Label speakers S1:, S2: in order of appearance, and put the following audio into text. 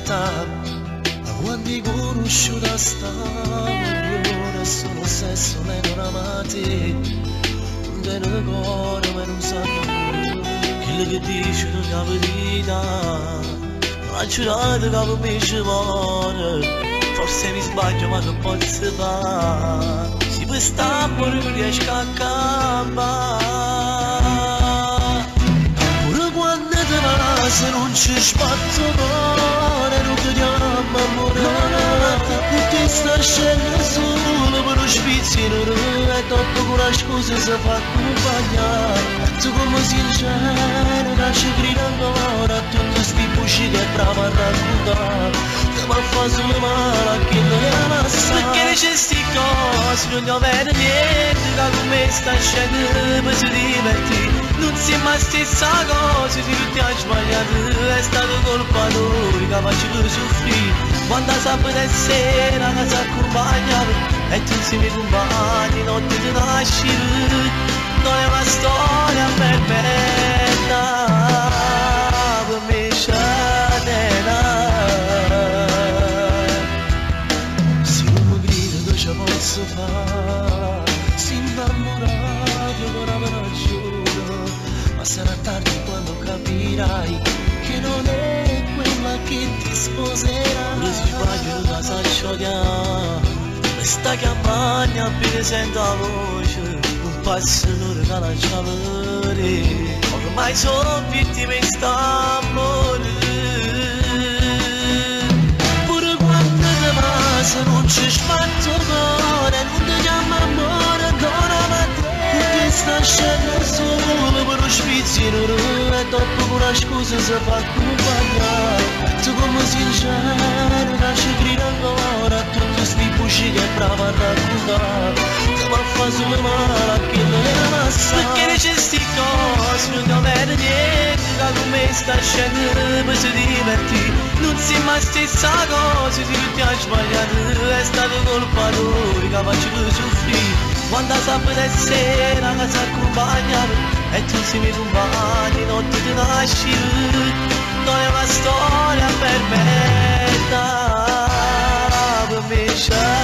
S1: età, ma quando hai conosciuta stavo ora sono sesso lei non amate, non te ne ricordo ma non sanno quello che dici tu la verità, non ha giurato che per me ci vuole, forse mi sbaglio ma non posso fare, si può stare non riesco a campare, pure quando te va se non ci sbatto cuore, non chiediamo amore, non ti sta scendendo solo per lo spizzino, è troppo coraggio cosa si fa accompagnare, tu come sincero che ci grida ancora, tutti sti buci che è bravo a raccontare, che mi fa solo male a chi non è massa, perché dice sti cose, non gli avete niente, che come sta scendendo per si divertire, non si è mai stessa cosa, ti ha sbagliato, è stato colpa lui che faceva soffrire, quando sabato sera che si accompagnava e tu insieme ai compagni notte di nascere, non è una storia perfetta, per me c'è se non mi grida che ce posso fare, si innamorato con una ragione, ma sarà tardi quando capirai che non è quella che ti sposerà. Non si sbaglio da sacciotà, mi sta chiamando appena sento la voce, un passo non regala il ciavere, ormai sono vittime in st'amore, pure quando te passa non ci sbatto cuore, non ti chiamo amore, ancora ma te sta scendendo solo per lo spizzino, è troppo coraggio cosa si fa accompagnare, tu come sincero che ci grida ancora, tutti sti buci che è bravo a raccontare, che mi fa solo male a chi non è massa, perché dice sti cose, non avete niente, che come sta scendendo per si divertire, non si è mai stessa cosa, ti ha sbagliato, è stato colpa lui che faceva soffrire, quando sabato sera che si accompagnava e tu insieme ai compagni notte di nascere, non è una storia perfetta, per me c'è